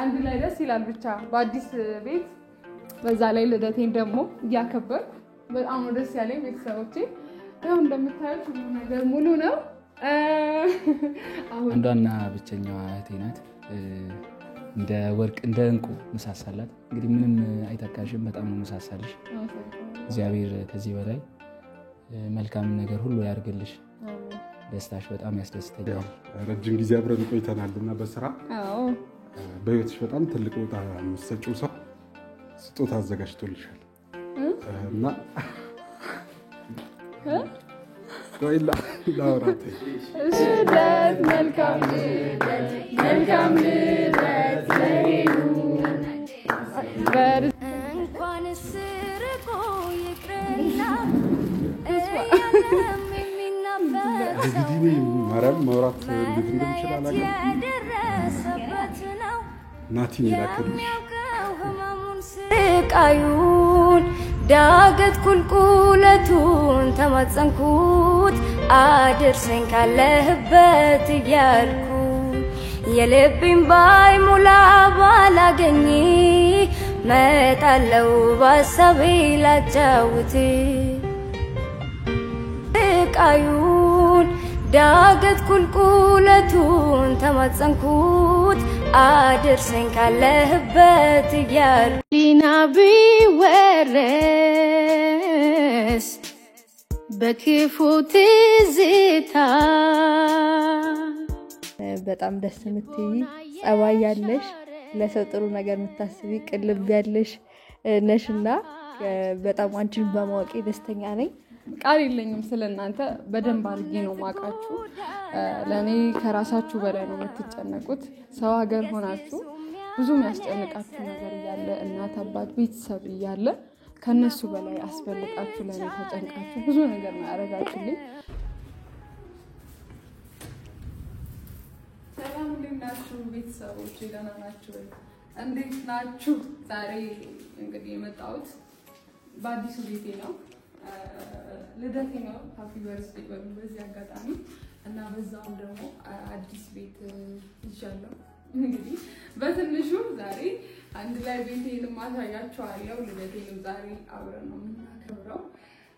አንድ ላይ ደስ ይላል ብቻ በአዲስ ቤት በዛ ላይ ልደቴን ደግሞ ያከበር በጣም ደስ ያለኝ ቤተሰቦቼ ያው እንደምታዩት ሁሉ ነገር ሙሉ ነው አሁን አንዷና ብቸኛዋ እህቴ ናት እንደ ወርቅ እንደ እንቁ መሳሳላት እንግዲህ ምንም አይተካሽም በጣም ነው መሳሳልሽ እግዚአብሔር ከዚህ በላይ መልካም ነገር ሁሉ ያርግልሽ ደስታሽ በጣም ያስደስተኛል ረጅም ጊዜ አብረን ቆይተናልና በስራ አዎ በህይወትሽ በጣም ትልቅ ቦታ መስጠው ሰው ስጦታ አዘጋጅቶልሻል እና ቆይላ ላውራቴ ልደት መልካም ልደት ለሄሉ እንኳን ስርቆ ይቅርና እንግዲህ ማርያም ማውራት እንዴት እንደምችል አላውቅም ናቲን ይላክልሽ ስቃዩን ዳገት ቁልቁለቱን ተማጸንኩት አድርሰኝ ካለህበት እያልኩ የልቤን ባይሞላ ባላገኝ መጣለው ባሳቤ ላጫውት ስቃዩን ዳገት ቁልቁለቱን ተማጸንኩት አድርሰኝ ካለህበት እያልኩ ሊና ቢወረስ በክፉ ትዝታ በጣም ደስ የምትይ ጸባይ ያለሽ ለሰው ጥሩ ነገር የምታስቢ ቅልብ ያለሽ ነሽና በጣም አንቺን በማወቄ ደስተኛ ነኝ ቃል የለኝም ስለናንተ በደንብ አድርጌ ነው ማቃችሁ ለኔ ከራሳችሁ በላይ ነው የምትጨነቁት ሰው ሀገር ሆናችሁ ብዙ የሚያስጨንቃችሁ ነገር እያለ እናት አባት ቤተሰብ እያለ ከነሱ በላይ አስፈልጣችሁ ለኔ ተጨንቃችሁ ብዙ ነገር ነው ያደረጋችሁልኝ ሰላም እንደናችሁ ቤተሰቦች ደህና ናችሁ እንዴት ናችሁ ዛሬ እንግዲህ የመጣሁት በአዲሱ ቤቴ ነው ልደቴ ነው ሃፒ በርዝዴይ በዚህ አጋጣሚ እና በዛው ደግሞ አዲስ ቤት ይሻለው እንግዲህ በትንሹ ዛሬ አንድ ላይ ቤቴን ማሳያችኋለሁ ልደቴን ዛሬ አብረን ነው የምናከብረው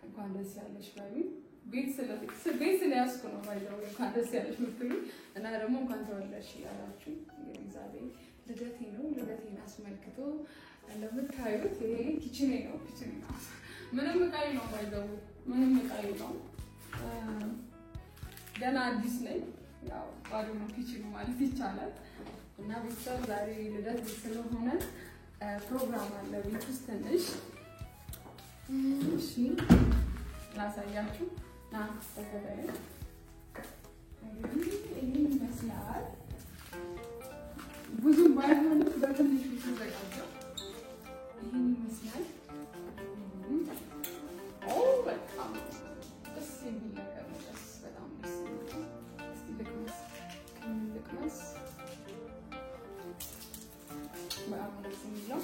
እንኳን ደስ ያለሽ ባቢ ቤት ስለያዝኩ ነው ባይዘው እንኳን ደስ ያለሽ ምትሉ እና ደግሞ እንኳን ተወለድሽ ያላችሁ እንግዲህ ዛሬ ልደቴ ነው ልደቴን አስመልክቶ እንደምታዩት ይሄ ኪችኔ ነው ምንም ቃይ ነው ባይዘው ምንም ቃይ ነው ገና አዲስ ነኝ ያው ባዶ ነው ኪችኑ ማለት ይቻላል እና ቤተሰብ ዛሬ ልደት ስለሆነ ፕሮግራም አለ ቤት ውስጥ ትንሽ እሺ ላሳያችሁ ና ተከታተሉ እንግዲህ ይሄን ይመስላል ብዙ ባይሆን በትንሹ ተዘጋጀው ይሄን ይመስላል በጣም ደስ የሚል ነገር ነው በጣም ደስ የሚል እስቲ ልቅመስ በጣም ደስ የሚለው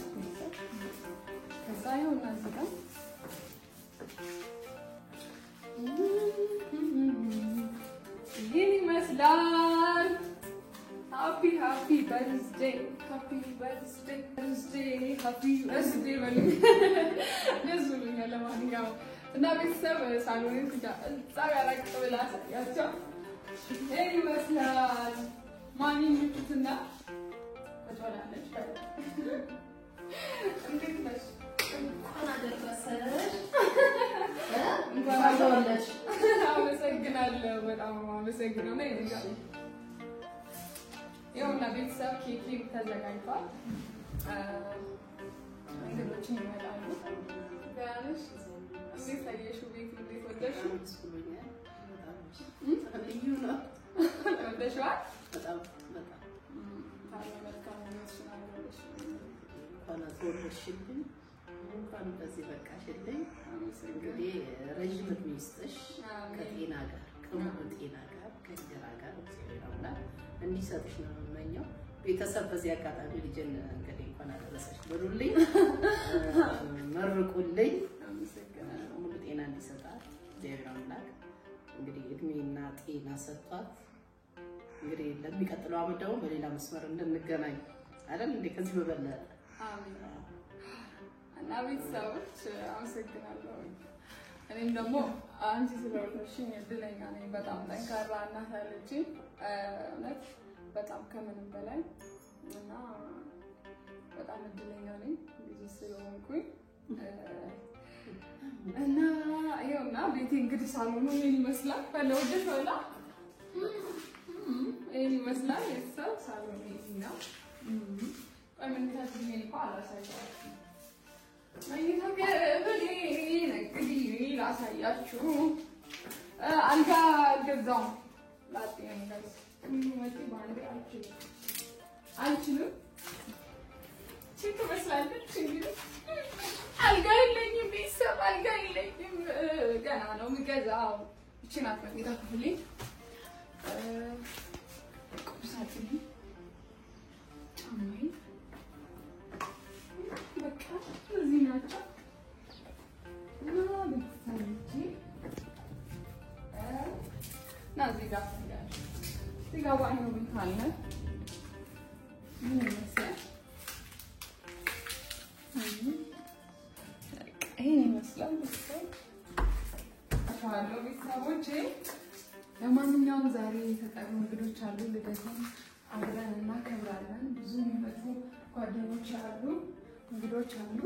ከዛ ይኸውና እዚህ ጋር ይህን ይመስላል happy birthday በሉኝ ደስ ብሎኛል ለማንኛውም እና ቤተሰብ ሳሎኔን እዛ ያራቅ ብላ ያቸው ይህን ይመስላል ማን ይምጡትና ተጫላለች እንዴት ነሽ እንኳን አደረሰሽ እንኳን አደረሰሽ አመሰግናለሁ በጣም አመሰግናለሁ ነው ይላል ይኸውና ቤተሰብ ኬክ ተዘጋጅቷል እንግዶችን ይመጣሉ ጋርሽ እንዴት ታየሽው ቤት እንዴት ወደድሽው በጣም ልዩ ነው ወደድሽዋል በጣም ታዲያ መልካም ነው ስለሆነሽ እንኳን ተወለድሽልኝ እንኳን በዚህ በቃሽልኝ እንግዲህ ረጅም እድሜ ይስጥሽ ከጤና ጋር ከሙሉ ጤና ጋር ከእንጀራ ጋር እግዚአብሔርና እንዲሰጥሽ ነው የምመኘው ቤተሰብ በዚህ አጋጣሚ ልጅን እንግዲህ እንኳን አደረሰሽ ብሉልኝ መርቁልኝ አመሰግናለሁ ሙሉ ጤና እንዲሰጣት እግዚአብሔር አምላክ እንግዲህ እድሜና ጤና ሰጥቷት እንግዲህ ለሚቀጥለው አመት ደግሞ በሌላ መስመር እንድንገናኝ አይደል እንዴ ከዚህ በበለጠ አሜን። እና ቤተሰቦች አመሰግናለሁ። እኔም ደግሞ አንቺ ስለወለድሽኝ እድለኛ ነኝ። በጣም ጠንካራ እናት አለችኝ እውነት በጣም ከምንም በላይ እና በጣም እድለኛ ነኝ ልጅ ስለሆንኩኝ እና ይኸውና ቤቴ እንግዲህ ሳሎኑ ይሄን ይመስላል። ፈለወደ ፈላ ይሄን ይመስላል። የሰው ሳሎኑ ይሄ ነው። ቆይምንታችን ይሄን አላሳያችሁም። መኝታ ክፍሌ እንግዲህ ላሳያችሁ። አልጋ አልገዛውም። ላጤ ነው ሁሉ ወጪ ባንዴ አልችልም። ቺክ መስላለች እንግዲህ አልጋ የለኝም። ቤተሰብ አልጋ የለኝም። ገና ነው የምገዛው። እቺ ናት መኝታ ክፍሌ። ቁም ሳጥኔ፣ ጫማዬ በቃ እዚህ ናቸው። እና ቤተሰቦቼ እና እዚህ ጋር እዚህ ጋር ባኞ ቤት አለ። ምን ይመስላል? ይሄን ይመስላል። ቤተሰቦቼ ለማንኛውም ዛሬ የተጠሩ እንግዶች አሉ። ልደቴን አብረን እናከብራለን። ብዙ የሚመጡ ጓደኞች አሉ፣ እንግዶች አሉ።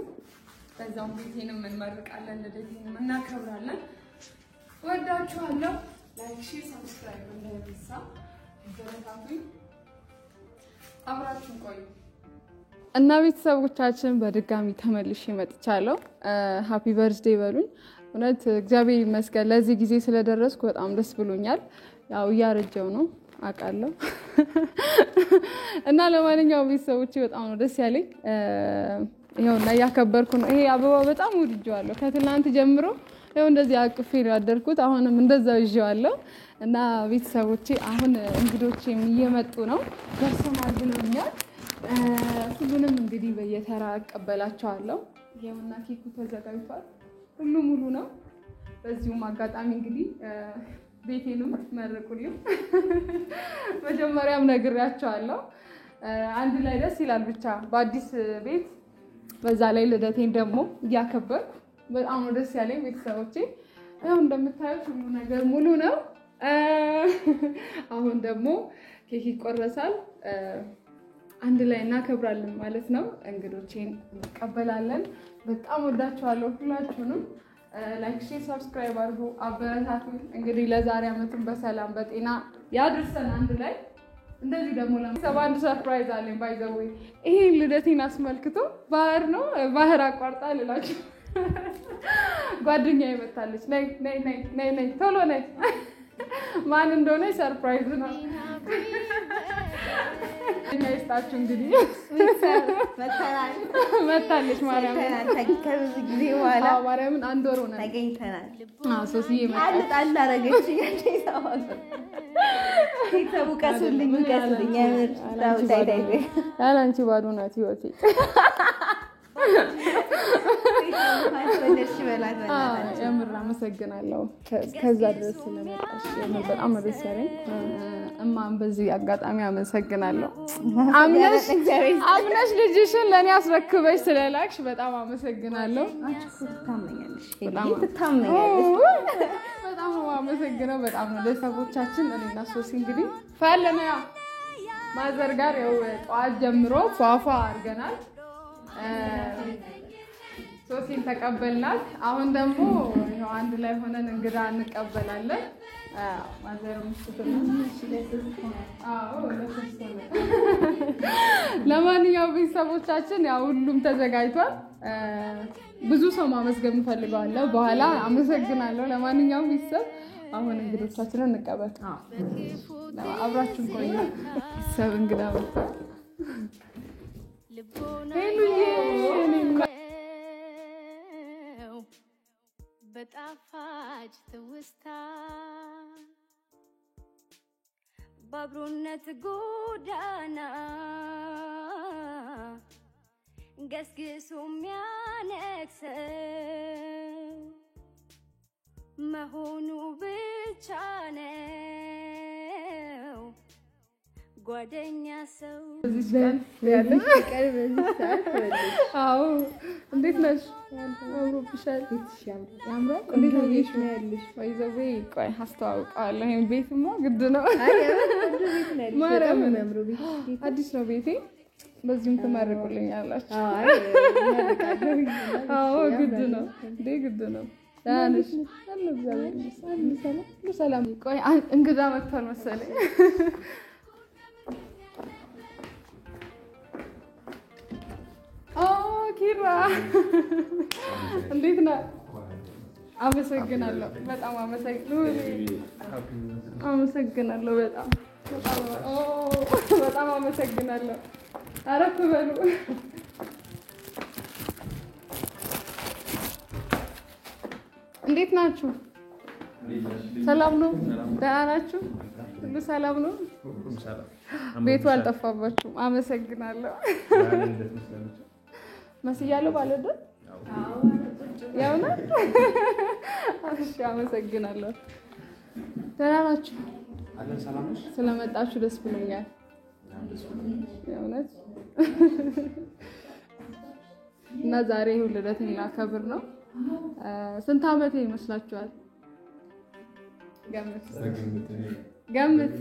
በዛውም ቤቴንም እንመርቃለን፣ ልደቴንም እናከብራለን። ወዳችኋለሁ። ላይክ፣ ሼር፣ ሰብስክራይብ እንዳይረሳ። በረታቱኝ፣ አብራችሁን ቆዩ። እና ቤተሰቦቻችን በድጋሚ ተመልሼ መጥቻለሁ። ሃፒ በርዝዴይ በሉኝ። እውነት እግዚአብሔር ይመስገን ለዚህ ጊዜ ስለደረስኩ በጣም ደስ ብሎኛል። ያው እያረጀው ነው አውቃለሁ። እና ለማንኛውም ቤተሰቦቼ በጣም ነው ደስ ያለኝ። ይኸውና እያከበርኩ ነው። ይሄ አበባ በጣም ወድጄዋለሁ። ከትናንት ጀምሮ ይኸው እንደዚህ አቅፌ ነው ያደርኩት። አሁንም እንደዛው ይዤዋለሁ። እና ቤተሰቦቼ አሁን እንግዶቼም እየመጡ ነው። ደርሰናል ብለውኛል። ሁሉንም እንግዲህ በየተራ እቀበላቸዋለሁ። ይሄውና ኬኩ ተዘጋጅቷል። ሁሉ ሙሉ ነው። በዚሁም አጋጣሚ እንግዲህ ቤቴንም መርቁልኝ። መጀመሪያም ነግሬያቸዋለሁ። አንድ ላይ ደስ ይላል ብቻ በአዲስ ቤት፣ በዛ ላይ ልደቴን ደግሞ እያከበርኩ በጣም ነው ደስ ያለኝ። ቤተሰቦቼ ያው እንደምታዩት ሁሉ ነገር ሙሉ ነው። አሁን ደግሞ ኬክ ይቆረሳል። አንድ ላይ እናከብራለን ማለት ነው። እንግዶቼን እንቀበላለን። በጣም ወዳችኋለሁ ሁላችሁንም። ላይክ፣ ሼር፣ ሰብስክራይብ አድርጉ፣ አበረታቱን። እንግዲህ ለዛሬ ዓመትን በሰላም በጤና ያድርሰን አንድ ላይ። እንደዚህ ደግሞ አንድ ሰርፕራይዝ አለኝ። ባይ ዘ ዌይ ይሄ ልደቴን አስመልክቶ ባህር ነው ባህር አቋርጣ ልላችሁ ጓደኛዬ መጣለች። ነይ ነይ ነይ ነይ ቶሎ ነይ። ማን እንደሆነ ሰርፕራይዝ ነው። ይስጣችሁ እንግዲህ መታለች ማርያም ከብዙ ጊዜ በኋላ ማርያምን አንድ ወር ሆነ ተገኝተናል። ሶስዬ መጣች አላረገች ከሱልኝ ከሱልኝ ያምር ያላንቺ ባዶ ናት ህይወቴ። የምር አመሰግናለሁ ከዛ ድረስ ስለመጣሽ። የምር በጣም ደስ ያለኝ። እማም በዚህ አጋጣሚ አመሰግናለሁ። አምነሽ ልጅሽን ለኔ አስረክበሽ ስለላክሽ በጣም አመሰግናለሁ። በጣም አመሰግናለሁ። በጣም ነው ቤተሰቦቻችን እኔና ሶሲ እንግዲህ ፈለና ማዘር ጋር ያው ጠዋት ጀምሮ ፏፏ አድርገናል። ሶሲን ተቀበልናት። አሁን ደግሞ ያው አንድ ላይ ሆነን እንግዳ እንቀበላለን። ማዘርም ለማንኛውም ቤተሰቦቻችን ያው ሁሉም ተዘጋጅቷል። ብዙ ሰው ማመስገን እንፈልጋለሁ። በኋላ አመሰግናለሁ። ለማንኛውም ቤተሰብ አሁን እንግዶቻችንን እንቀበል። አብራችሁን ቆዩ። ቤተሰብ እንግዳ መጥቷል። በጣፋጭ ትውስታ በአብሮነት ጎዳና ገስግሶ የሚያነግሰው መሆኑ ብቻ ነው ጓደኛ ሰው እዚህ ቀን በዚህ ቀን በዚህ ሰዓት ወለድሽ። አዎ እንዴት ነሽ? አምሮብሻል። ያምራል። እንዴት ነሽ? ወይዘዌ ቆይ አስተዋውቃለሁ። ይሄን ቤትማ ግድ ነው። አይ ወደ ቤት ነው ያለሽ። በጣም ነው የሚያምረው ቤት። አዲስ ነው ቤቴ። በዚህም ትመርቁልኛላችሁ። አይ እናደርጋለን። አዎ ግድ ነው እንዴ ግድ ነው። ደህና ነሽ? አለ እግዚአብሔር ይመስገን። ሰላም። ቆይ እንግዳ መጥቷል መሰለኝ። ኪራ እንዴት ነህ? አመሰግናለሁ። በጣም አመሰግናለሁ። በጣም አመሰግናለሁ። አረፍ በሉ። እንዴት ናችሁ? ሰላም ነው? ደህና ናችሁ? ሁሉ ሰላም ነው? ቤቱ አልጠፋባችሁም? አመሰግናለሁ። መስያለሁ ባለደው ያው ነው። እሺ አመሰግናለሁ። ደህና ናችሁ? ስለመጣችሁ ደስ ብሎኛል። የእውነት እና ዛሬ ልደቴን ላከብር ነው። ስንት ዓመቴ ይመስላችኋል? ገምት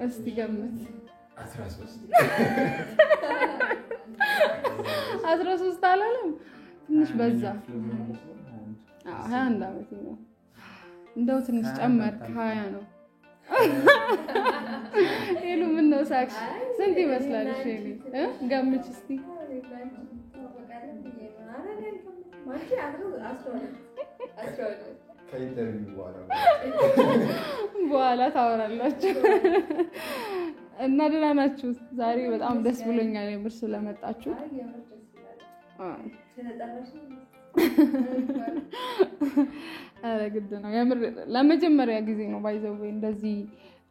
እስቲ ገምት። 13 አላለም? ትንሽ በዛ። 21 ዓመቴ ነው። እንደው ትንሽ ጨመርክ። 20 ነው። ሄሉ ምን ነው ሳቅሽ? ስንት ይመስላል? እሺ ገምች እስቲ። በኋላ ታወራላችሁ። እና ደህና ናችሁ? ዛሬ በጣም ደስ ብሎኛል የምር ስለመጣችሁ። አረ ግድ ነው የምር። ለመጀመሪያ ጊዜ ነው ባይዘው እንደዚህ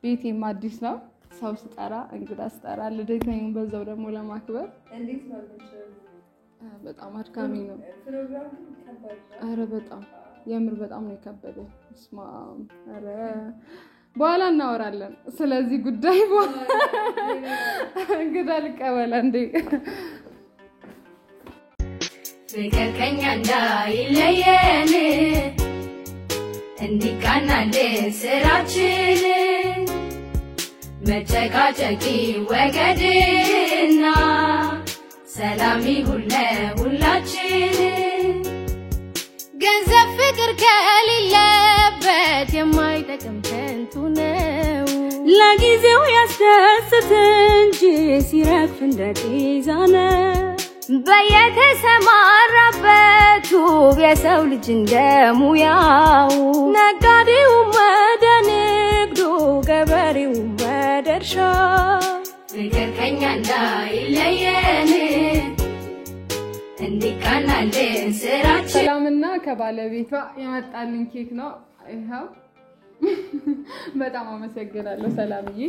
ቤቴም አዲስ ነው። ሰው ስጠራ እንግዳ ስጠራ ልደቴን በዛው ደግሞ ለማክበር እንዴት ነው? በጣም አድካሚ ነው ፕሮግራም። አረ በጣም የምር በጣም ነው የከበደው። እስማ አረ በኋላ እናወራለን ስለዚህ ጉዳይ። እንግዳ ልቀበል እንዴ። ፍቅር ከኛ እንዳይለየን እንዲቃናልን ስራችን መጨቃጨቂ ወገድና ሰላም ይሁን ለሁላችን። ገንዘብ ፍቅር ከሌለበት የማይጠቅም ከንቱ ነው። ለጊዜው ያስደስት እንጂ ሲረግፍ እንደ ጤዛ ነው። በየተሰማራበት ውብ የሰው ልጅ እንደሙያው ነጋዴውም ወደ ንግዱ ገበሬውም ወደ እርሻ ፍቅር ከኛ እንዳይለየን እንዲቃናልን ስራችን። ሰላምና ከባለቤቷ የመጣልኝ ኬክ ነው ይሄው። በጣም አመሰግናለሁ ሰላምዬ።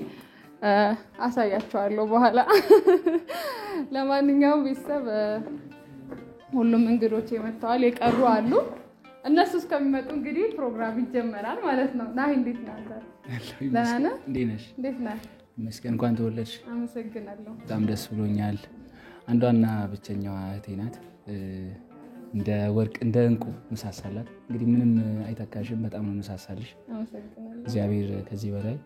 አሳያቸዋለሁ በኋላ። ለማንኛውም ቤተሰብ ሁሉም እንግዶች መጥተዋል፣ የቀሩ አሉ። እነሱ እስከሚመጡ እንግዲህ ፕሮግራም ይጀመራል ማለት ነው። ናሂ እንዴት ነህ? ደህና ነህ? እንዴት ነህ? መስገን እንኳን ተወለድሽ። አመሰግናለሁ። በጣም ደስ ብሎኛል። አንዷና ብቸኛዋ እህቴ ናት። እንደ ወርቅ እንደ እንቁ መሳሳላት። እንግዲህ ምንም አይተካሽም። በጣም ነው መሳሳልሽ። አመሰግናለሁ። እግዚአብሔር ከዚህ በላይ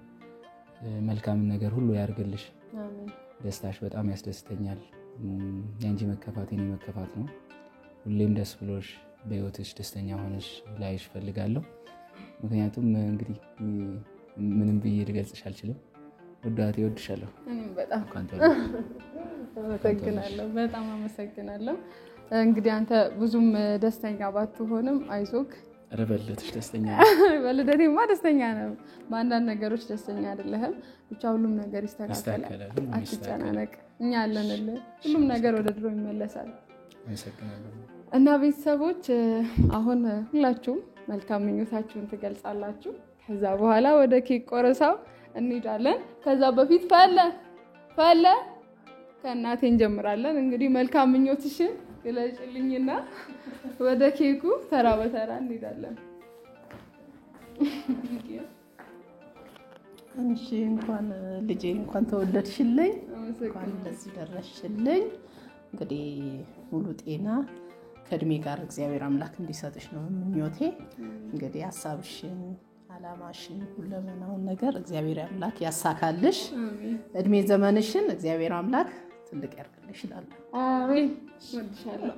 መልካም ነገር ሁሉ ያርግልሽ። አሜን። ደስታሽ በጣም ያስደስተኛል። ያንቺ መከፋት የኔ መከፋት ነው። ሁሌም ደስ ብሎሽ በህይወትሽ ደስተኛ ሆነሽ ላይሽ ፈልጋለሁ። ምክንያቱም እንግዲህ ምንም ብዬ ልገልጽሽ አልችልም። ወዳቴ እወድሻለሁ። እኔም በጣም ኳንቶ አመሰግናለሁ። በጣም አመሰግናለሁ። እንግዲህ አንተ ብዙም ደስተኛ ባትሆንም አይዞክ። ረበለትሽ ደስተኛ በልደቴማ ደስተኛ ነው። በአንዳንድ ነገሮች ደስተኛ አይደለህም። ብቻ ሁሉም ነገር ይስተካከላል። አትጨናነቅ፣ እኛ አለንልህ። ሁሉም ነገር ወደ ድሮ ይመለሳል። አመሰግናለሁ። እና ቤተሰቦች አሁን ሁላችሁም መልካም ምኞታችሁን ትገልጻላችሁ። ከዛ በኋላ ወደ ኬክ ቆረሳው እንሄዳለን። ከዛ በፊት ፈለ ከእናቴ እንጀምራለን። እንግዲህ መልካም ምኞትሽን ግለጭልኝና ወደ ኬኩ ተራ በተራ እንሄዳለን። አንቺ እንኳን ልጄ እንኳን ተወለድሽልኝ፣ እንኳን ለዚህ ደረስሽልኝ። እንግዲህ ሙሉ ጤና ከእድሜ ጋር እግዚአብሔር አምላክ እንዲሰጥሽ ነው ምኞቴ። እንግዲህ ሀሳብሽን፣ አላማሽን፣ ሁለመናውን ነገር እግዚአብሔር አምላክ ያሳካልሽ። እድሜ ዘመንሽን እግዚአብሔር አምላክ ትልቅ ያርግልሽ ይላል። አሜን። ወድሻለሁ።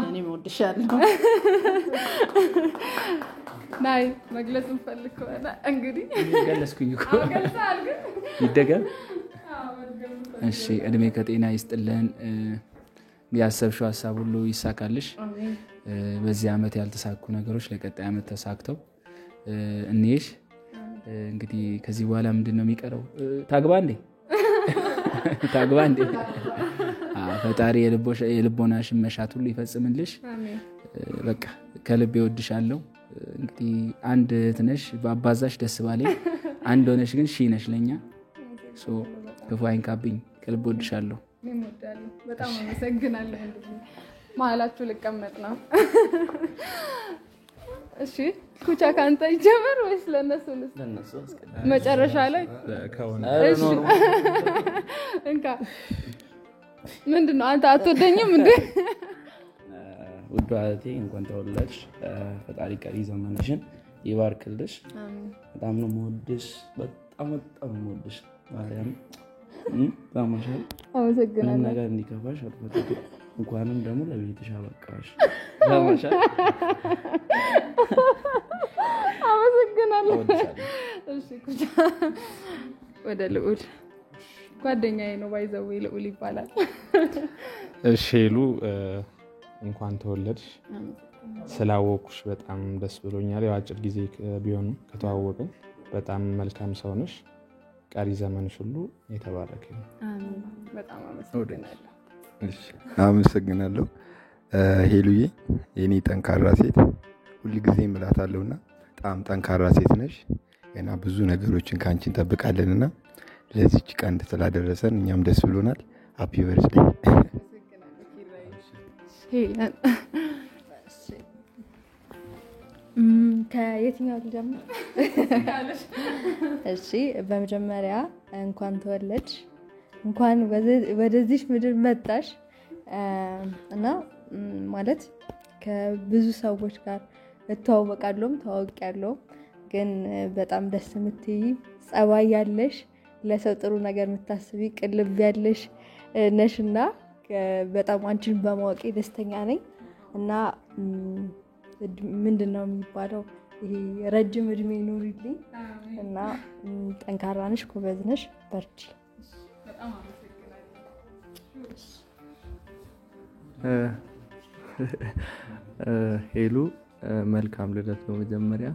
እኔም ወድሻለሁ። ናይ መግለጽ እንፈልግ ከሆነ እንግዲህ ገለጽኩኝ እኮ ገልጻል ግን ይደገም። እሺ እድሜ ከጤና ይስጥልን። ያሰብሽው ሀሳብ ሁሉ ይሳካልሽ። በዚህ ዓመት ያልተሳኩ ነገሮች ለቀጣይ ዓመት ተሳክተው እንይሽ። እንግዲህ ከዚህ በኋላ ምንድነው የሚቀረው? ታግባ እንዴ? ታግባ እንዴ? ፈጣሪ የልቦናሽን መሻት ሁሉ ይፈጽምልሽ። በቃ ከልቤ እወድሻለሁ። እንግዲህ አንድ ትነሽ በአባዛሽ ደስ ባለኝ፣ አንድ ሆነሽ ግን ሺ ነሽ ለኛ። ክፉ አይንካብኝ። ከልቤ እወድሻለሁ። በጣም አመሰግናለሁ። መሀላችሁ ልቀመጥ ነው። እሺ ኩቻ ካንተ ይጀምር ወይስ ለነሱ መጨረሻ ላይ? እሺ እንካ ምንድነው? አንተ አትወደኝም እንዴ? ውዷ እህቴ እንኳን ተወለድሽ። ፈጣሪ ቀሪ ዘመንሽን ይባርክልሽ። በጣም ነው የምወድሽ። በጣም ነው የምወድሽ። ማርያም ታማሻል። አመሰግናለሁ። ነገር እንዲከፋሽ አትፈልግም። እንኳንም ደግሞ ለቤትሽ አበቃሽ። ታማሻል። አመሰግናለሁ። እሺ ኩቻ ወደ ልዑል ጓደኛዬ ነው ባይዘው ልዑል ይባላል። እሺ ሄሉ እንኳን ተወለድሽ። ስላወኩሽ በጣም ደስ ብሎኛል። ያው አጭር ጊዜ ቢሆንም ከተዋወቅን በጣም መልካም ሰው ነሽ። ቀሪ ዘመንሽ ሁሉ የተባረከ ነው። አሜን። በጣም አመሰግናለሁ። እሺ አመሰግናለሁ። ሄሉዬ የኔ ጠንካራ ሴት ሁልጊዜ እምላታለሁና በጣም ጠንካራ ሴት ነሽ። ገና ብዙ ነገሮችን ካንቺ እንጠብቃለንና ለዚች ቀን ስላደረሰን እኛም ደስ ብሎናል። ሃፒ በርዝዴይ። ከየትኛው ልጀምር? እሺ በመጀመሪያ እንኳን ተወለድሽ፣ እንኳን ወደዚህ ምድር መጣሽ እና ማለት ከብዙ ሰዎች ጋር እተዋወቃለሁም ተዋውቂያለሁም፣ ግን በጣም ደስ የምትይ ጸባይ ያለሽ፣ ለሰው ጥሩ ነገር የምታስቢ ቅልብ ያለሽ ነሽና በጣም አንቺን በማወቄ ደስተኛ ነኝ እና ምንድነው የሚባለው ይሄ ረጅም እድሜ ኑሪልኝ እና ጠንካራ ነሽ፣ ጎበዝ ነሽ፣ በርቺ። በጣም አመሰግናለሁ። ሄሉ መልካም ልደት። በመጀመሪያ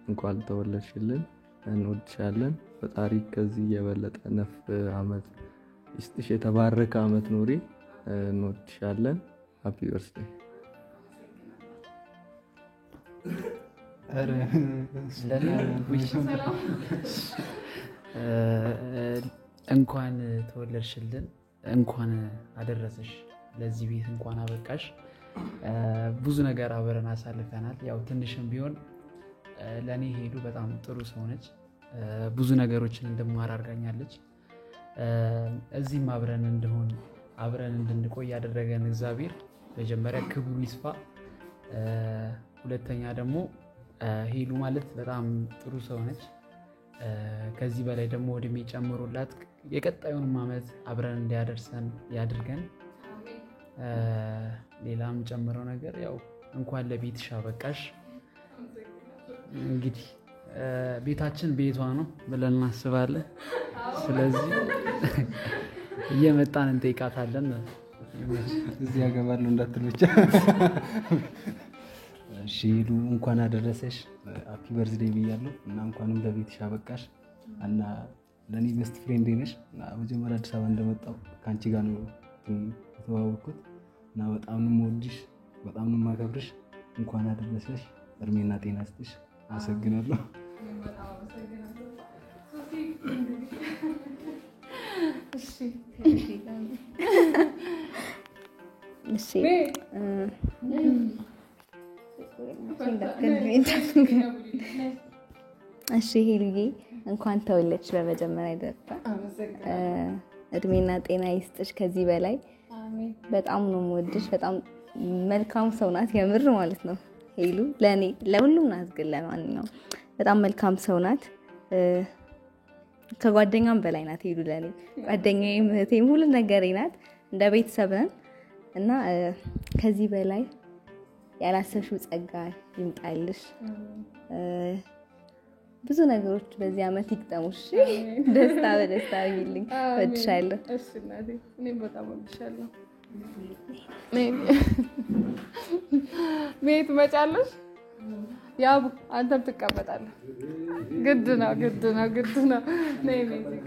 እንኳን ተወለድሽልን፣ እንወድሻለን። ፈጣሪ ከዚህ የበለጠ ነፍ አመት ይስጥሽ፣ የተባረከ አመት ኑሪ። እንወድሻለን። ሃፒ በርዝዴይ። እንኳን ተወለድሽልን፣ እንኳን አደረሰሽ፣ ለዚህ ቤት እንኳን አበቃሽ። ብዙ ነገር አብረን አሳልፈናል። ያው ትንሽም ቢሆን ለእኔ ሄዱ በጣም ጥሩ ሰው ነች። ብዙ ነገሮችን እንድማር አድርጋኛለች። እዚህም አብረን እንድሆን አብረን እንድንቆይ ያደረገን እግዚአብሔር መጀመሪያ ክብሩ ይስፋ። ሁለተኛ ደግሞ ሄሉ ማለት በጣም ጥሩ ሰው ነች። ከዚህ በላይ ደግሞ እድሜ ጨምሮላት የቀጣዩን ዓመት አብረን እንዲያደርሰን ያድርገን። ሌላም ጨምረው ነገር ያው እንኳን ለቤትሽ አበቃሽ። እንግዲህ ቤታችን ቤቷ ነው ብለን እናስባለን። ስለዚህ እየመጣን እንጠይቃታለን። እዚህ ያገባለሁ እንዳትል ብቻ። እሺ ሄሉ እንኳን አደረሰሽ። ሃፒ በርዝዴይ ብያለሁ እና እንኳንም ለቤትሽ አበቃሽ እና ለኔ ቤስት ፍሬንድ ነሽ እና መጀመሪያ አዲስ አበባ እንደመጣሁ ካንቺ ጋር ነው የተዋወቅኩት እና በጣም ነው የምወድሽ፣ በጣም ነው የማከብርሽ። እንኳን አደረሰሽ። እድሜና ጤና ይስጥሽ። አመሰግናለሁ። እሺ ሄሉዬ እንኳን ተወለድሽ በመጀመሪያ ደረጃ። እድሜና ጤና ይስጥሽ ከዚህ በላይ። በጣም ነው የምወድሽ። በጣም መልካም ሰው ናት የምር ማለት ነው ሄሉ። ለኔ ለሁሉም ናት፣ ግን ለማንኛውም በጣም መልካም ሰው ናት። ከጓደኛም በላይ ናት ሄሉ ለኔ። ጓደኛዬም እህቴም ሁሉ ነገሬ ናት። እንደ ቤተሰብ ነን እና ከዚህ በላይ ያላሰብሽው ጸጋ ይምጣልሽ። ብዙ ነገሮች በዚህ አመት ይግጠሙሽ። ደስታ በደስታ ይልኝ። ወድሻለሁ። እሺ እናቴ፣ እኔም በጣም ወድሻለሁ። ቤት መጫለሽ ያው አንተም ትቀመጣለህ። ግድ ነው ግድ ነው ግድ ነው። ነይ ሙዚቃ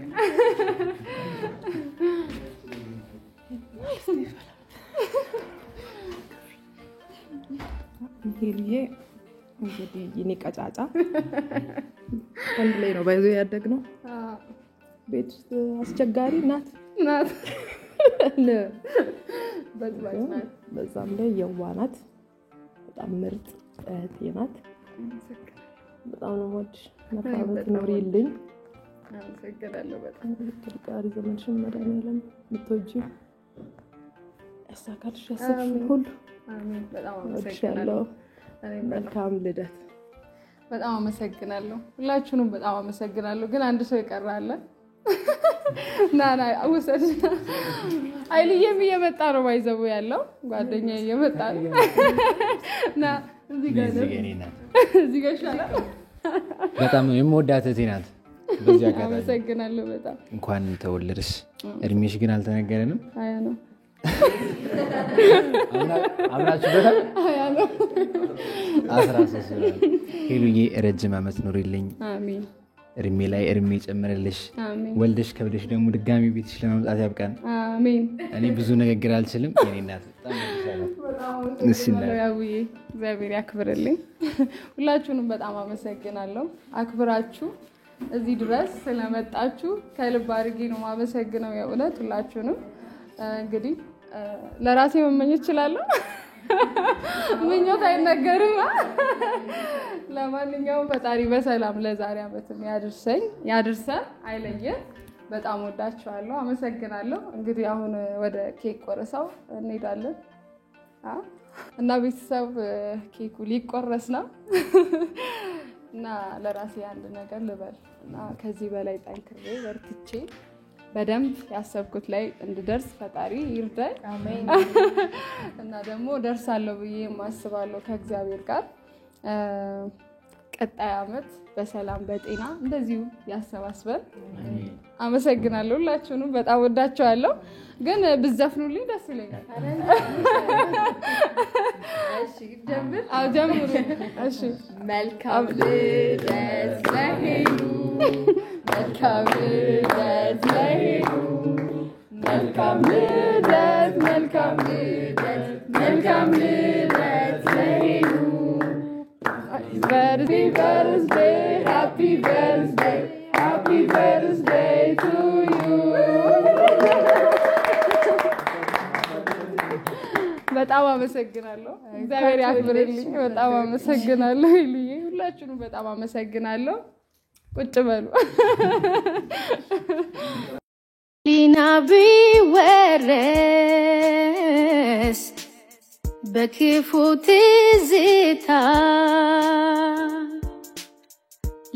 ሄልዬ እንግዲህ የኔ ቀጫጫ አንድ ላይ ነው ባይዞ ያደግነው። ቤት ውስጥ አስቸጋሪ ናት ናት በዛም ላይ የዋህ ናት። በጣም ምርጥ እህቴ ናት። በጣም ነው የምወድሽ። ነፋበት ኖሪልኝ። አመሰግናለሁ በጣም። ትልቃሪ ዘመንሽን መድኃኒዓለም የምትወጂው ያሳካልሽ፣ ያሰብሽውን ሁሉ። አሜን። በጣም አመሰግናለሁ። መልካም ልደት። በጣም አመሰግናለሁ። ሁላችሁንም በጣም አመሰግናለሁ። ግን አንድ ሰው ይቀራል። ና አውሰድና አይልዬም እየመጣ ነው ባይዘው ያለው ጓደኛዬ እየመጣ ነው። ና እዚህ ጋር እዚህ ጋር ይሻላል። በጣም የምወዳት እህቴ ናት። በዚህ አጋጣሚ አመሰግናለሁ በጣም። እንኳን ተወለድሽ። እድሜሽ ግን አልተነገረንም። አያ ነው አምናችሁበታል? አያ ነው 13 ሄሉዬ ረጅም አመት ኑሪልኝ። አሜን። እድሜ ላይ እድሜ ጨምርልሽ። አሜን። ወልደሽ ከብደሽ ደግሞ ድጋሚ ቤትሽ ለመምጣት ያብቃን። አሜን። እኔ ብዙ ንግግር አልችልም። የኔ እናት ያውዬ እግዚአብሔር ያክብርልኝ። ሁላችሁንም በጣም አመሰግናለሁ። አክብራችሁ እዚህ ድረስ ስለመጣችሁ ከልብ አድርጌ ነው ማመሰግነው። የእውነት ሁላችሁንም እንግዲህ ለራሴ መመኘት እችላለሁ። ምኞት አይነገርም። ለማንኛውም ፈጣሪ በሰላም ለዛሬ አመትም ያድርሰን አይለየን። በጣም ወዳችኋለሁ። አመሰግናለሁ። እንግዲህ አሁን ወደ ኬክ ቆረሳው እንሄዳለን እና ቤተሰብ ኬኩ ሊቆረስ ነው እና ለራሴ አንድ ነገር ልበል እና ከዚህ በላይ ጠንክሬ በርትቼ በደንብ ያሰብኩት ላይ እንድደርስ ፈጣሪ ይርዳኝ። አሜን። እና ደግሞ ደርሳለሁ ብዬ ማስባለሁ ከእግዚአብሔር ጋር። ቀጣይ አመት በሰላም በጤና እንደዚሁ ያሰባስበን። አመሰግናለሁ። ሁላችሁንም በጣም ወዳችኋለሁ። ግን ብዘፍኑልኝ ደስ ይለኛል። እሺ ጀምር። ጀምሩ። እሺ መልካም ልደት ለሄሉ፣ መልካም ልደት ለሄሉ፣ መልካም ልደት፣ መልካም ልደት፣ መልካም ልደት ለሄሉ። Birthday, birthday, happy birthday, happy birthday to you. በጣም አመሰግናለሁ። እግዚአብሔር ያክብርልኝ። በጣም አመሰግናለሁ ይልዬ። ሁላችሁንም በጣም አመሰግናለሁ። ቁጭ በሉ። ሊና ቢወረስ በክፉ ትዝታ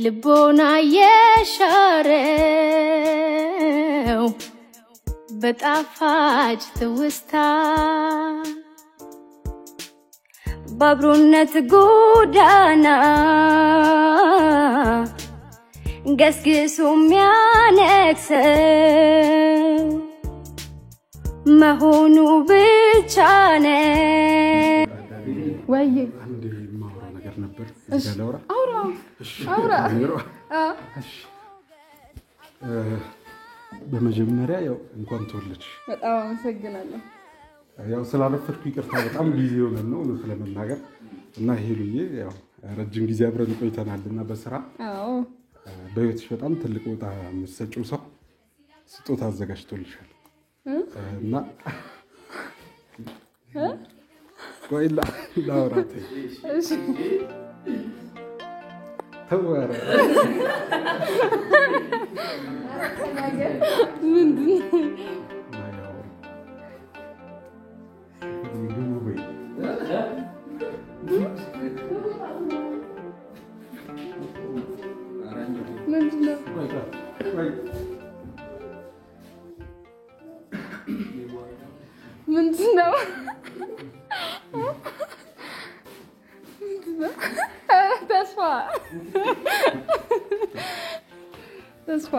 ልቦና የሻረው በጣፋጭ ትውስታ በአብሮነት ጎዳና ገስግሶ የሚያነግሰው መሆኑ ብቻ ነው። ወይ አንድ የማወራው ነገር ነበር። አውራ በመጀመሪያ ያው እንኳን ተወለድሽ። በጣም አመሰግናለሁ። ያው ስላረፈድኩ ይቅርታ። በጣም ጊዜ ሆነን ነው እውነት ለመናገር እና ሄሉዬ ያው ረጅም ጊዜ አብረን ቆይተናልና በስራ በህይወትሽ በጣም ትልቅ ቦታ የምትሰጪው ሰው ስጦታ አዘጋጅቶልሻል እና ቆይ ላውራት። ተወረ ምንድነው? ተስፋ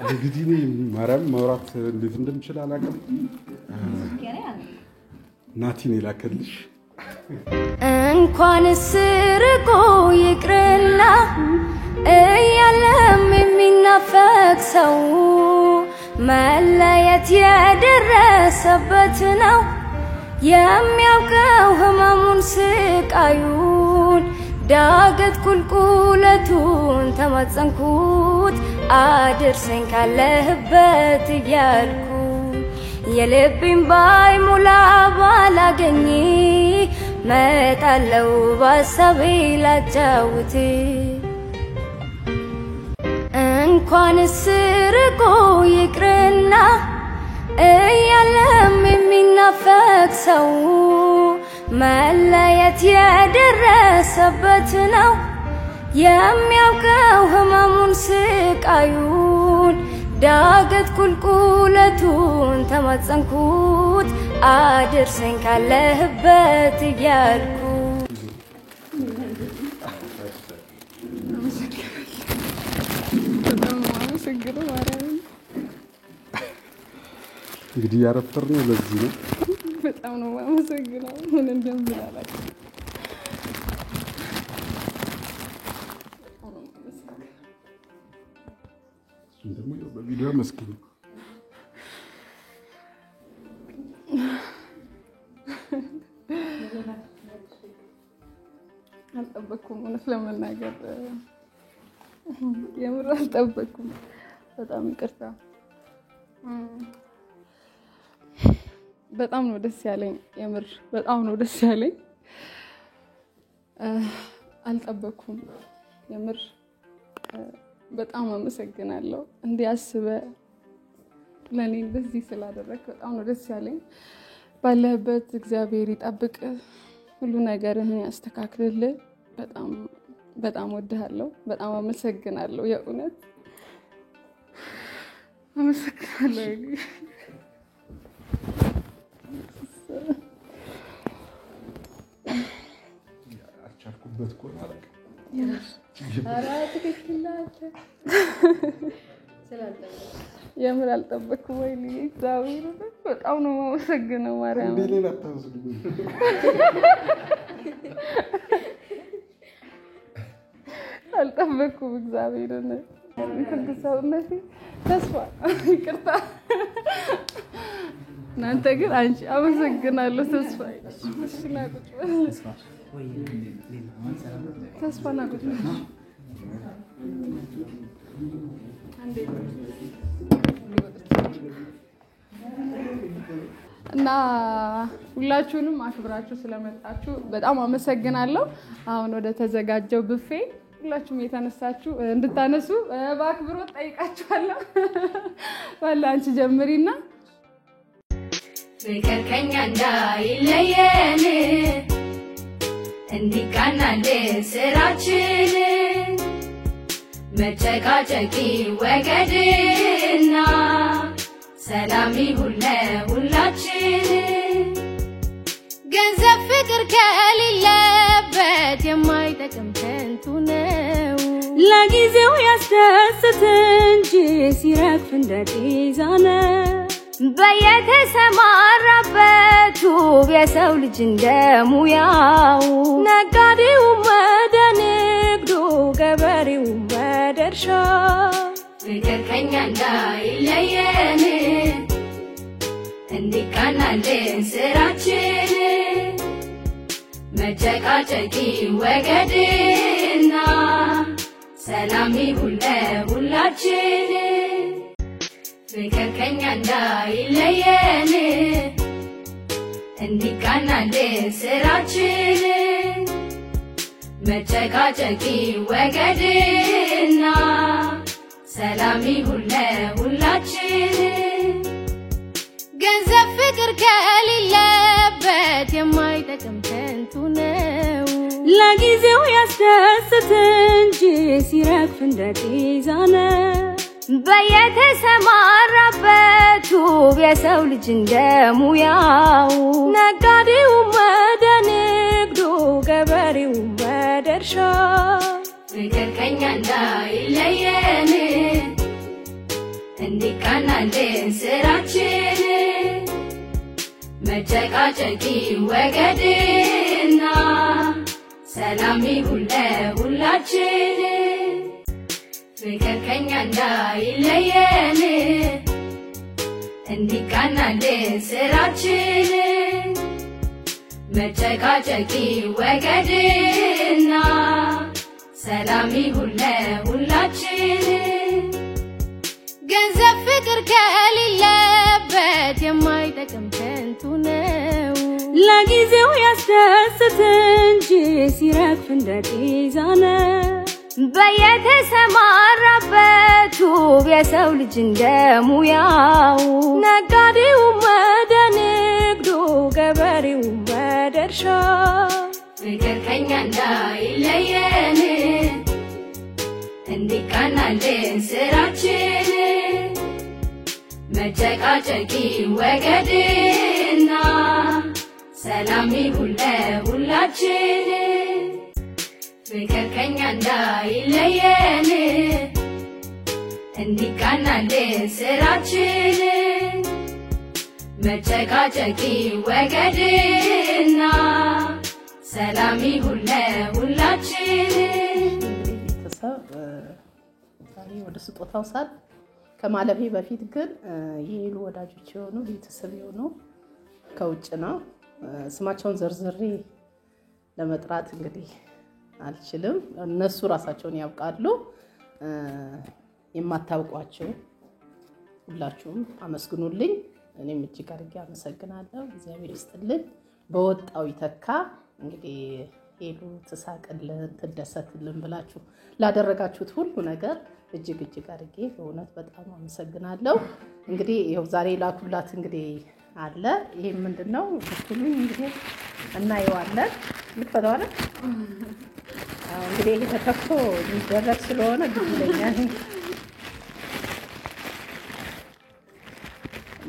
እንግዲህ እኔ ማርያም ማውራት እንዴት እንደምችል አላውቅም። ናቲን የላከልሽ እንኳን ስርቆ ይቅርና እያለም የሚናፈቅ ሰው መለየት የደረሰበት ነው የሚያውቀው ህመሙን ስቃዩን ዳገት ቁልቁለቱን ተማጸንኩት አድርሰኝ ካለህበት እያልኩ የልቤን ባይሞላ ባላገኝ መጣለው ባሳቤ ላጫውት እንኳን ስርቆ ይቅርና እያለም የሚናፈቅ ሰው መለየት የደረሰበት ነው የሚያውቀው ህመሙን ስቃዩን ዳገት ቁልቁለቱን ተማጸንኩት አድርሰኝ ካለህበት እያልኩ እንግዲህ ያረፈርነው ለዚህ ነው። በጣም ነው የማመሰግነው። ምን እንደምል አላውቅም። ደግሞ በቪዲዮ መስኪን አልጠበኩም። እውነት ለመናገር የምር አልጠበኩም። በጣም ይቅርታ። በጣም ነው ደስ ያለኝ። የምር በጣም ነው ደስ ያለኝ። አልጠበኩም። የምር በጣም አመሰግናለሁ። እንዲያስበ ለኔ እንደዚህ ስላደረክ በጣም ነው ደስ ያለኝ። ባለህበት እግዚአብሔር ይጠብቅ፣ ሁሉ ነገርህን ያስተካክልልህ። በጣም በጣም ወድሃለሁ። በጣም አመሰግናለሁ። የእውነት አመሰግናለሁ። አቻልኩበት እኮ ማለት የምር አልጠበኩም። ወይኔ እግዚአብሔር በጣም ነው የማመሰግነው። ማርያም እንደሌላ ታስልኝ አልጠበኩም። እግዚአብሔርን ሰውነቴ ተስፋ ይቅርታ። እናንተ ግን አንቺ አመሰግናለሁ። ተስፋ እሺ ና ቁጭ በል ተስፋ ና ቁጭ በል አንዴ እና ሁላችሁንም አክብራችሁ ስለመጣችሁ በጣም አመሰግናለሁ። አሁን ወደ ተዘጋጀው ቡፌ ሁላችሁም የተነሳችሁ እንድታነሱ በአክብሮት ጠይቃችኋለሁ። ዋላ አንቺ ጀምሪና ፍቅር ከኛ እንዳይለየን እንዲቃናልን ስራችን መጨቃጨቂ ወገድና ሰላም ይሁን ለሁላችን። ገንዘብ ፍቅር ከሌለበት የማይጠቅም ከንቱ ነው። ለጊዜው ያስደስት እንጂ ሲረግፍ እንደ ጤዛ ነው። በየተሰማራበት ውብ የሰው ልጅ እንደሙያው ነጋዴውም ወደ ንግዱ ገበሬውም ወደ እርሻ ፍቅር ከኛ እንዳይለየን እንዲቃናልን ስራችን መጨቃጨቂ ወገድና ሰላም ይሁን ለሁላችን። ፍቅር ከኛ እንዳይለየን እንዲቃናልን ስራችን መጨቃጨቂ ወገድና ሰላም ይሁን ለሁላችን ገንዘብ ፍቅር ከሌለበት የማይጠቅም ከንቱ ነው ለጊዜው ያስደስት እንጂ ሲረግፍ እንደ ጤዛ ነው በየተሰማራበት የሰው ልጅ እንደሙያው ነጋዴው ወደ ንግዱ ገበሬው ወደ እርሻ ፍቅር ከኛ እንዳይለየን እንዲቃናልን ስራችን መጨቃጨቂ ወገድና ሰላም ይሁን ለሁላችን ፍቅር ከኛ እንዳይለየን እንዲቃናልን ስራችን መጨቃጨቂ ወገድና ሰላም ይሁን ለሁላችን ገንዘብ ፍቅር ከሌለበት የማይጠቅም ከንቱ ነው ለጊዜው ያስደስት እንጂ ሲረግፍ እንደ ጤዛ ነው በየተሰማራበት የሰው ልጅ እንደሙያው ነጋዴው ወደ ንግዱ ገበሬው ወደ እርሻ ፍቅር ከኛ እንዳይለየን እንዲቃናልን ስራችን መጨቃጨቂ ወገድና ሰላም ይሁን ለሁላችን ፍቅር ከኛ እንዳይለየን እንዲቃናልን ስራችን መጨቃጨቂ ወገድና ሰላም ይሁን ለሁላችን ቤተሰብ ዛሬ ወደ ስጦታው ሰዓት ከማለፌ በፊት ግን የሄሉ ወዳጆች የሆኑ ቤተሰብ የሆኑ ከውጭ ነው ስማቸውን ዘርዝሬ ለመጥራት እንግዲህ አልችልም እነሱ ራሳቸውን ያውቃሉ የማታውቋቸው ሁላችሁም አመስግኑልኝ እኔም እጅግ አድርጌ አመሰግናለሁ እግዚአብሔር ይስጥልን በወጣው ይተካ እንግዲህ ሄሉ ተሳቀልን ተደሰትልን ብላችሁ ላደረጋችሁት ሁሉ ነገር እጅግ አድርጌ በእውነት በጣም አመሰግናለሁ እንግዲህ ይሄው ዛሬ ላኩላት እንግዲህ አለ ይሄ ምንድነው ብትሉኝ እንግዲህ እናየዋለን ልትፈታዋለ እንግዲህ ይሄ ተከፍቶ የሚደረግ ስለሆነ ግድ ይለኛል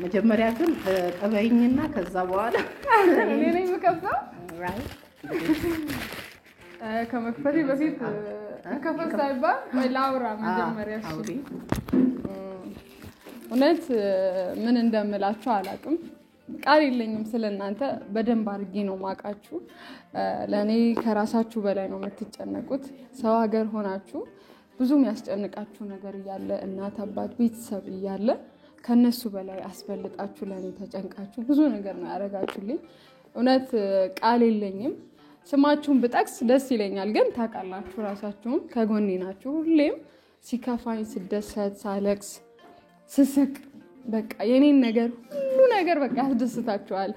መጀመሪያ ግን ቀበይኝና ከዛ በኋላ እኔ ነኝ የምከፍተው ከመክፈቴ በፊት ከፈስ ሳይባል ወይ ላውራ መጀመሪያ እውነት ምን እንደምላችሁ አላውቅም ቃል የለኝም ስለናንተ በደንብ አድርጌ ነው ማቃችሁ ለኔ ከራሳችሁ በላይ ነው የምትጨነቁት ሰው ሀገር ሆናችሁ ብዙ የሚያስጨንቃችሁ ነገር እያለ እናት አባት ቤተሰብ እያለ ከነሱ በላይ አስፈልጣችሁ ለኔ ተጨንቃችሁ ብዙ ነገር ነው ያረጋችሁልኝ እውነት ቃል የለኝም ስማችሁን ብጠቅስ ደስ ይለኛል ግን ታውቃላችሁ ራሳችሁን ከጎኔ ናችሁ ሁሌም ሲከፋኝ ስደሰት ሳለቅስ ስስቅ በቃ የኔን ነገር ሁሉ ነገር በቃ ያስደስታችኋል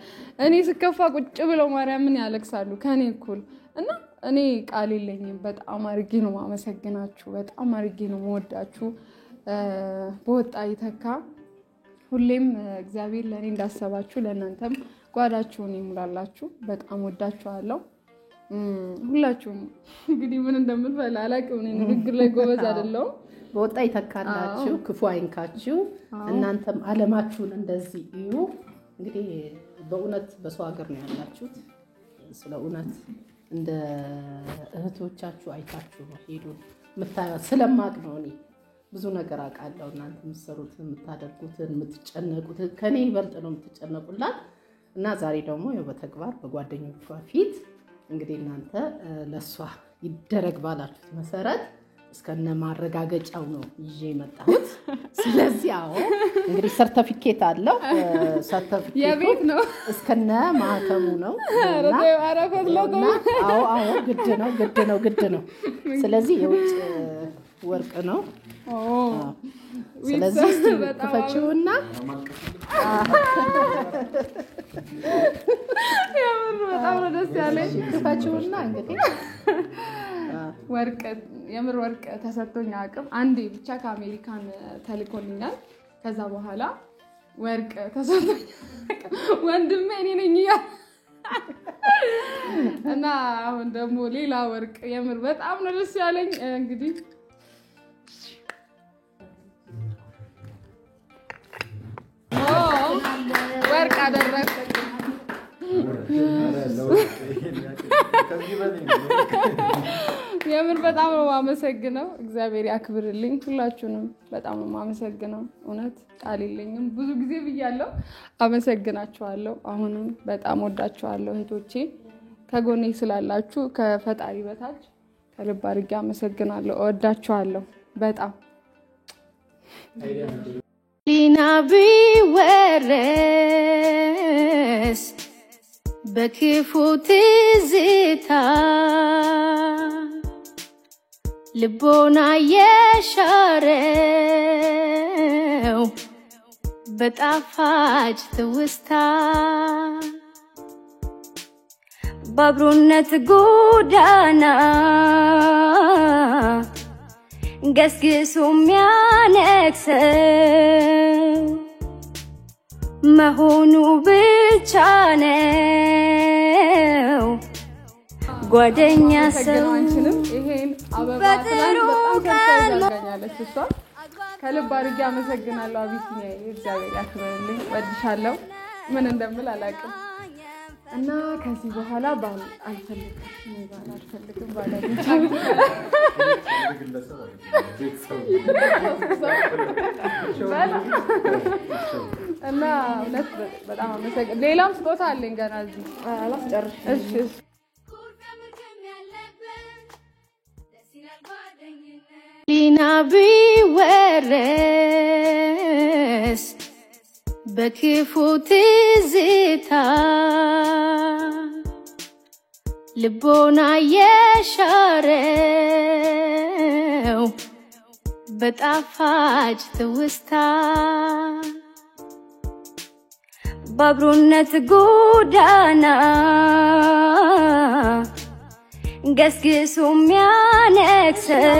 እኔ ስከፋ ቁጭ ብለው ማርያምን ያለቅሳሉ ከኔ እኩል እና እኔ ቃል የለኝም በጣም አርጌ ነው ማመሰግናችሁ በጣም አርጌ ነው መወዳችሁ በወጣ ይተካ ሁሌም እግዚአብሔር ለኔ እንዳሰባችሁ ለእናንተም ጓዳችሁን ይሙላላችሁ በጣም ወዳችኋለሁ ሁላችሁም እንግዲህ ምን እንደምልፈል አላውቅም እኔ ንግግር ላይ ጎበዝ አይደለሁም በወጣ ይተካላችሁ ክፉ አይንካችሁ እናንተም ዓለማችሁን እንደዚህ እዩ እንግዲህ በእውነት በሰው ሀገር ነው ያላችሁት ስለ እውነት እንደ እህቶቻችሁ አይታችሁ ነው ሄዱ መታየት ስለማቅ ነው እኔ ብዙ ነገር አውቃለሁ እናንተ የምትሰሩት የምታደርጉት የምትጨነቁት ከኔ ይበልጥ ነው የምትጨነቁላት እና ዛሬ ደግሞ በተግባር በጓደኞቿ ፊት እንግዲህ እናንተ ለሷ ይደረግ ባላችሁት መሰረት እስከነ ማረጋገጫው ነው ይዤ መጣሁት ስለዚህ አዎ እንግዲህ ሰርቲፊኬት አለው ሰርቲፊኬት የቤት ነው እስከነ ማህተሙ ነው አረፈት ለቶ አዎ ግድ ነው ስለዚህ የውጭ ወርቅ ነው ስለዚህ እስቲ ክፈችውና የምር በጣም ነው ደስ ያለኝ። ክፈችውና እንግዲህ ወርቅ የምር ወርቅ ተሰጥቶኝ አቅም አንዴ ብቻ ከአሜሪካን ተልኮልኛል። ከዛ በኋላ ወርቅ ተሰጥቶኝ ወንድሜ እኔ ነኝ እና አሁን ደግሞ ሌላ ወርቅ የምር በጣም ነው ደስ ያለኝ። እንግዲህ ወርቅ አደረክ የምር በጣም ነው ማመሰግነው። እግዚአብሔር ያክብርልኝ ሁላችሁንም በጣም ነው ማመሰግነው። እውነት ቃል የለኝም። ብዙ ጊዜ ብያለሁ። አመሰግናችኋለሁ። አሁንም በጣም ወዳችኋለሁ እህቶቼ። ከጎኔ ስላላችሁ ከፈጣሪ በታች ከልብ አድርጌ አመሰግናለሁ። እወዳችኋለሁ በጣም ሊና ቢወረስ በክፉ ትዝታ ልቦና የሻረው በጣፋጭ ትውስታ በአብሮነት ጎዳና ገስግሶ የሚያነግሰው መሆኑ ብቻ ነው ጓደኛ ሰው። ይሄን አበባ ትላንት በጣም ተጋኛለች እሷ። ከልብ አድርጌ አመሰግናለሁ አቢሲኒያ። እግዚአብሔር ያክብርልኝ። ወድሻለሁ። ምን እንደምል አላውቅም። እና ከዚህ በኋላ ባል አልፈልግም ባለቤት እና እውነት በጣም አመሰግናለሁ። ሌላም ስጦታ አለኝ ገና እዚህ አላስጨርሽም። እሺ ሊና ቢወረስ በክፉ ትዝታ ልቦና የሻረው በጣፋጭ ትውስታ በአብሮነት ጎዳና ገስግሶ የሚያነግሰው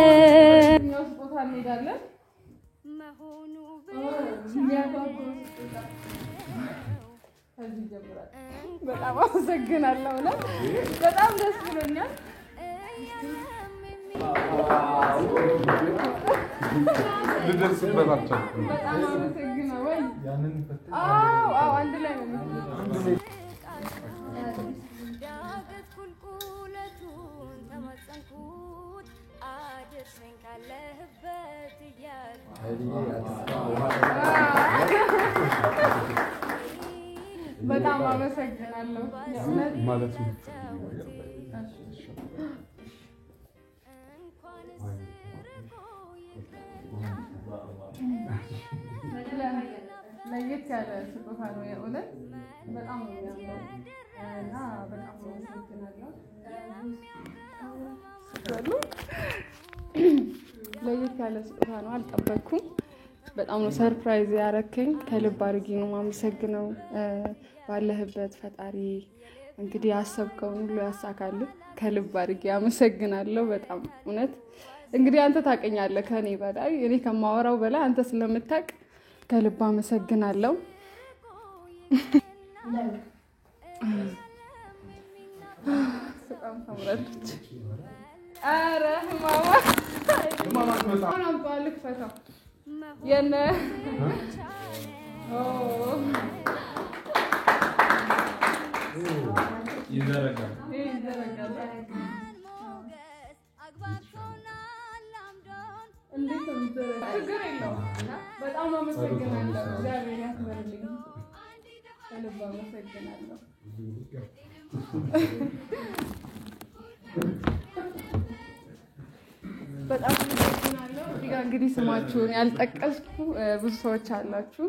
በጣም አመሰግናለሁ። በጣም ደስ ብሎኛል። ልደርስበታቸው በጣም አመሰግናለሁ። ወይ አዎ አንድ ላይ ነው። በጣም አመሰግናለሁ ማለት ነው። ለየት ያለ ስጦታ ነው የእውነት በጣም ነው የሚያምረው እና በጣም አመሰግናለሁ። ለየት ያለ ስጦታ ነው፣ አልጠበቅኩም። በጣም ነው ሰርፕራይዝ ያረከኝ። ከልብ አድርጌ ነው የማመሰግነው። ባለህበት ፈጣሪ እንግዲህ ያሰብከውን ሁሉ ያሳካልህ። ከልብ አድርጌ አመሰግናለሁ። በጣም እውነት እንግዲህ አንተ ታውቀኛለህ ከኔ በላይ እኔ ከማወራው በላይ አንተ ስለምታውቅ ከልብ አመሰግናለሁ። በጣም ታምራለች። ኧረ ማማ አምጣልክ ፈታ የነ ይዘረጋል። እንዴት ነው የሚዘረጋው? ችግር የለውም። በጣም አመሰግናለሁ። እግዚአብሔር ያክብርልኝ። ከልብ አመሰግናለሁ። በጣም አመሰግናለሁ። እዚህ ጋር እንግዲህ ስማችሁን ያልጠቀስኩ ብዙ ሰዎች አላችሁ።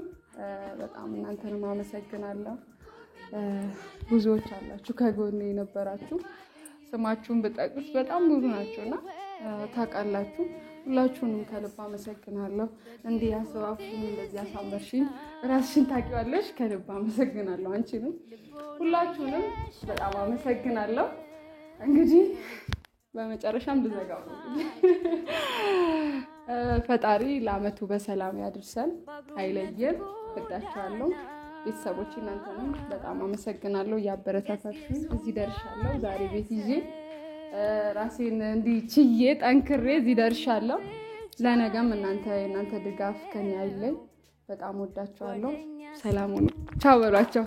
በጣም እናንተንም አመሰግናለሁ። ብዙዎች አላችሁ ከጎኔ የነበራችሁ። ስማችሁን ብጠቅስ በጣም ብዙ ናቸውና ታውቃላችሁ። ሁላችሁንም ከልብ አመሰግናለሁ። እንዲህ ያሰባችሁኝ እንደዚህ ያሳመርሽኝ ራስሽን ታውቂዋለሽ። ከልብ አመሰግናለሁ። አንቺንም ሁላችሁንም በጣም አመሰግናለሁ። እንግዲህ በመጨረሻም ልዘጋው ነው። ፈጣሪ ለአመቱ በሰላም ያድርሰን፣ አይለየን። ወዳችኋለሁ ቤተሰቦች፣ እናንተንም በጣም አመሰግናለሁ። ያበረታታችሁ እዚህ ደርሻለሁ። ዛሬ ቤት ይዤ ራሴን እንዲህ ችዬ ጠንክሬ እዚህ ደርሻለሁ። ለነገም የእናንተ ድጋፍ ከኔ አይለይ። በጣም ወዳችኋለሁ። ሰላም ሁኑ። ቻው በሏቸው።